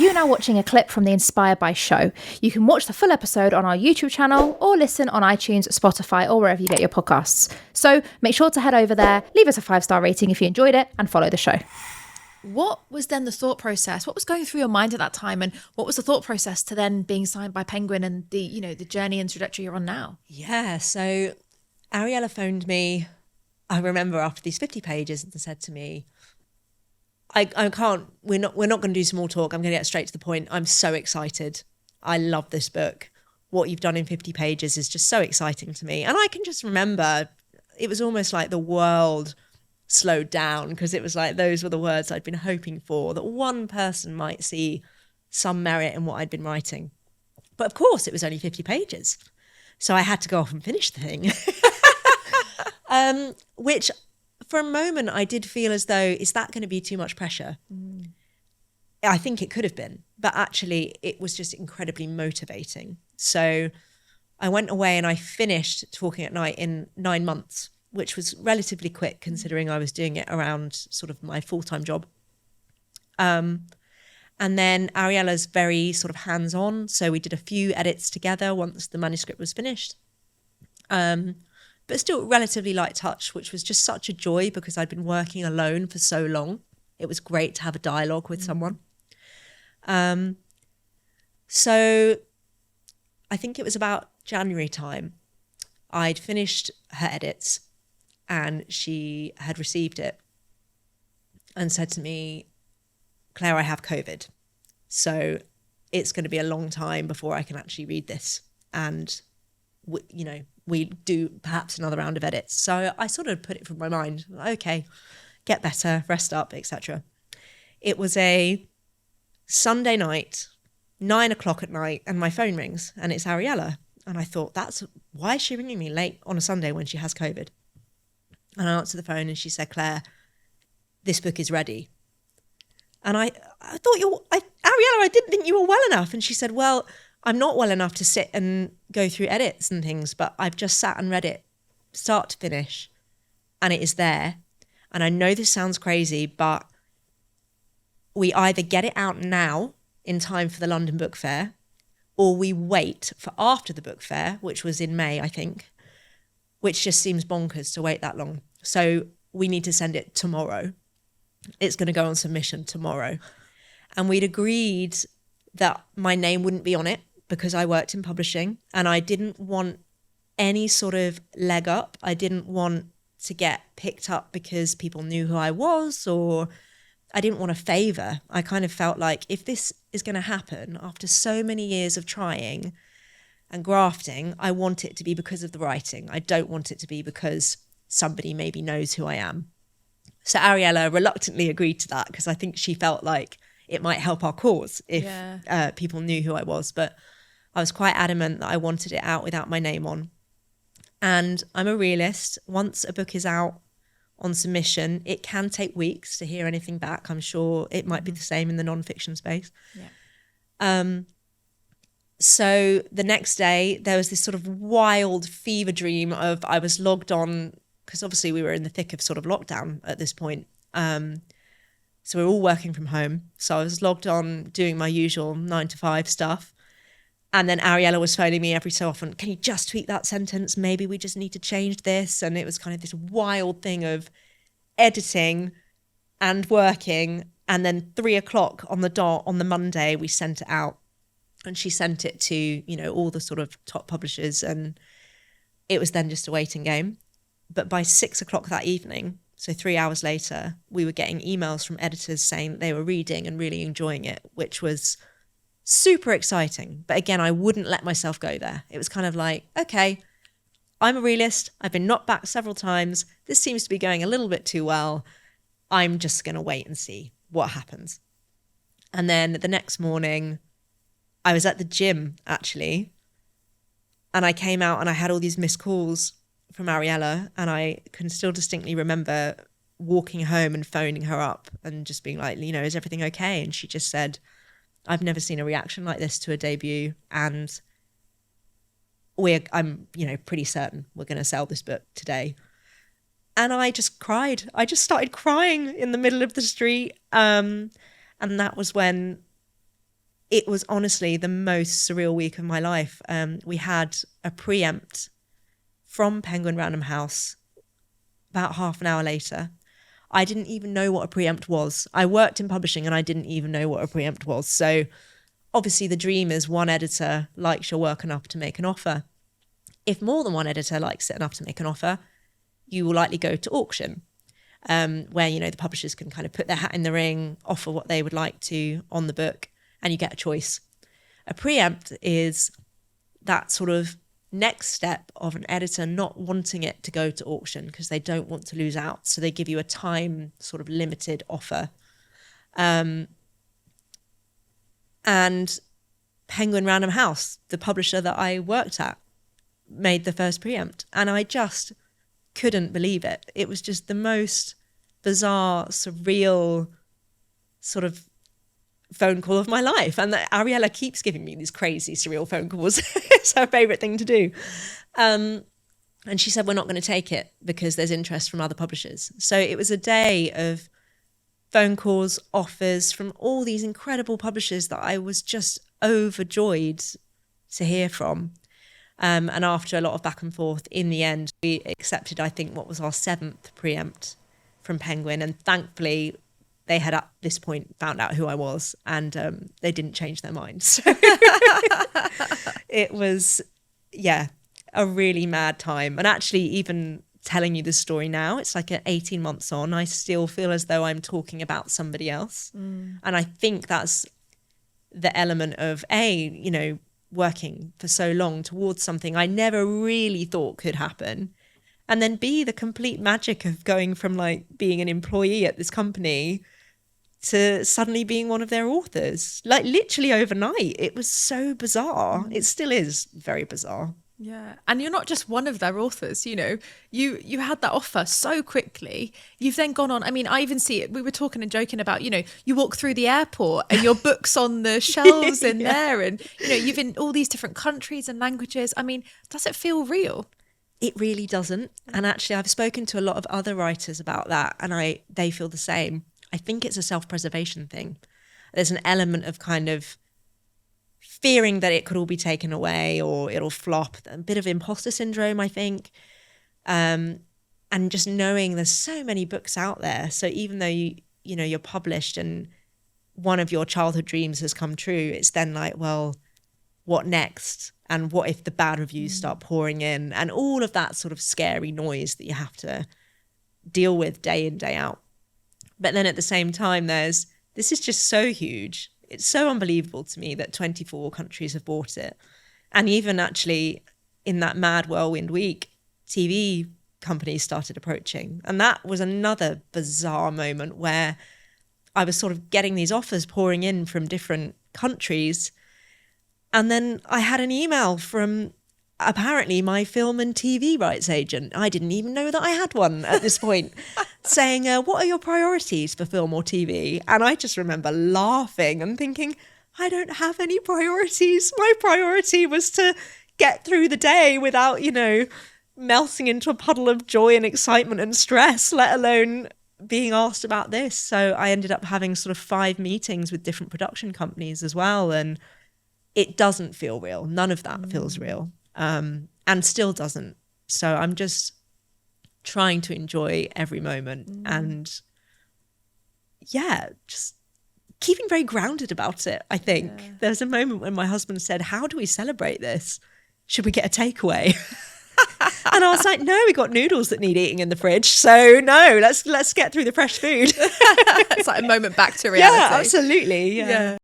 You're now watching a clip from the Inspired by show. You can watch the full episode on our YouTube channel or listen on iTunes, Spotify, or wherever you get your podcasts. So make sure to head over there, leave us a 5-star rating if you enjoyed it, and follow the show. What was then the thought process? What was going through your mind at that time? And what was the thought process to then being signed by Penguin and the journey and trajectory you're on now? Yeah, so Ariella phoned me, I remember, after these 50 pages and said to me, I can't, we're not going to do small talk. I'm going to get straight to the point. I'm so excited. I love this book. What you've done in 50 pages is just so exciting to me. And I can just remember, it was almost like the world slowed down, because it was like those were the words I'd been hoping for, that one person might see some merit in what I'd been writing. But of course, it was only 50 pages. So I had to go off and finish the thing. Which for a moment I did feel as though, is that going to be too much pressure? I think it could have been, but actually it was just incredibly motivating. So I went away and I finished Talking at Night in 9 months, which was relatively quick considering I was doing it around sort of my full-time job. And then Ariella's very sort of hands-on. So we did a few edits together once the manuscript was finished. But still relatively light touch, which was just such a joy because I'd been working alone for so long. It was great to have a dialogue with someone. So I think it was about January time. I'd finished her edits and she had received it and said to me, Claire, I have COVID. So it's going to be a long time before I can actually read this. And, we do perhaps another round of edits. So I sort of put it from my mind, okay, get better, rest up, etc. It was a Sunday night, 9 o'clock at night, and my phone rings and it's Ariella. And I thought, why is she ringing me late on a Sunday when she has COVID? And I answered the phone and she said, Claire, this book is ready. And I thought, Ariella, I didn't think you were well enough. And she said, well, I'm not well enough to sit and go through edits and things, but I've just sat and read it start to finish and it is there. And I know this sounds crazy, but we either get it out now in time for the London Book Fair, or we wait for after the book fair, which was in May, I think, which just seems bonkers to wait that long. So we need to send it tomorrow. It's going to go on submission tomorrow. And we'd agreed that my name wouldn't be on it because I worked in publishing and I didn't want any sort of leg up. I didn't want to get picked up because people knew who I was, or I didn't want a favour. I kind of felt like if this is going to happen after so many years of trying and grafting, I want it to be because of the writing. I don't want it to be because somebody maybe knows who I am. So Ariella reluctantly agreed to that because I think she felt like it might help our cause if people knew who I was. But I was quite adamant that I wanted it out without my name on. And I'm a realist. Once a book is out on submission, it can take weeks to hear anything back. I'm sure it might be the same in the non-fiction space. Yeah. So the next day, there was this sort of wild fever dream of I was logged on, because obviously we were in the thick of sort of lockdown at this point. So we were all working from home. So I was logged on doing my usual 9 to 5 stuff. And then Ariella was phoning me every so often, can you just tweak that sentence? Maybe we just need to change this. And it was kind of this wild thing of editing and working. And then 3 o'clock on the dot on the Monday, we sent it out. And she sent it to, all the sort of top publishers. And it was then just a waiting game. But by 6 o'clock that evening, so 3 hours later, we were getting emails from editors saying that they were reading and really enjoying it, which was super exciting. But again, I wouldn't let myself go there. It was kind of like, okay, I'm a realist. I've been knocked back several times. This seems to be going a little bit too well. I'm just going to wait and see what happens. And then the next morning, I was at the gym, actually, and I came out and I had all these missed calls from Ariella, and I can still distinctly remember walking home and phoning her up and just being like, is everything okay? And she just said, I've never seen a reaction like this to a debut, and I'm pretty certain we're going to sell this book today. And I just cried. I just started crying in the middle of the street. And that was when it was honestly the most surreal week of my life. We had a preempt from Penguin Random House about half an hour later. I didn't even know what a preempt was. I worked in publishing and I didn't even know what a preempt was. So obviously the dream is one editor likes your work enough to make an offer. If more than one editor likes it enough to make an offer, you will likely go to auction, where, you know, the publishers can kind of put their hat in the ring, offer what they would like to on the book, and you get a choice. A preempt is that sort of next step of an editor not wanting it to go to auction because they don't want to lose out. So they give you a time sort of limited offer. And Penguin Random House, the publisher that I worked at, made the first preempt. And I just couldn't believe it. It was just the most bizarre, surreal sort of phone call of my life. And Ariella keeps giving me these crazy surreal phone calls. It's her favourite thing to do. And she said, we're not going to take it because there's interest from other publishers. So it was a day of phone calls, offers from all these incredible publishers that I was just overjoyed to hear from. And after a lot of back and forth, in the end, we accepted, I think, what was our 7th preempt from Penguin. And thankfully, they had at this point found out who I was, and they didn't change their mind. So it was, yeah, a really mad time. And actually, even telling you this story now, it's like 18 months on, I still feel as though I'm talking about somebody else. And I think that's the element of, you know, working for so long towards something I never really thought could happen. And then B, the complete magic of going from like being an employee at this company to suddenly being one of their authors, like literally overnight. It was so bizarre. It still is very bizarre. Yeah. And you're not just one of their authors, you know, you had that offer so quickly. You've then gone on. I mean, I even see it. We were talking and joking about, you know, you walk through the airport and your book's on the shelves in there, and, you know, you've in all these different countries and languages. I mean, does it feel real? It really doesn't. And actually, I've spoken to a lot of other writers about that, and they feel the same. I think it's a self-preservation thing. There's an element of kind of fearing that it could all be taken away or it'll flop, a bit of imposter syndrome, I think. And just knowing there's so many books out there. So even though you know, you're published and one of your childhood dreams has come true, it's then like, well, what next? And what if the bad reviews start pouring in? And all of that sort of scary noise that you have to deal with day in, day out. But then at the same time, this is just so huge. It's so unbelievable to me that 24 countries have bought it. And even actually in that mad whirlwind week, TV companies started approaching. And that was another bizarre moment where I was sort of getting these offers pouring in from different countries. And then I had an email from apparently my film and TV rights agent. I didn't even know that I had one at this point, saying, what are your priorities for film or TV? And I just remember laughing and thinking, I don't have any priorities. My priority was to get through the day without, you know, melting into a puddle of joy and excitement and stress, let alone being asked about this. So I ended up having sort of 5 meetings with different production companies as well. And it doesn't feel real. None of that feels real. And still doesn't. So I'm just trying to enjoy every moment and just keeping very grounded about it, I think. Yeah. There was a moment when my husband said, how do we celebrate this? Should we get a takeaway? And I was like, no, we got noodles that need eating in the fridge. So no, let's get through the fresh food. It's like a moment back to reality. Yeah, absolutely. Yeah.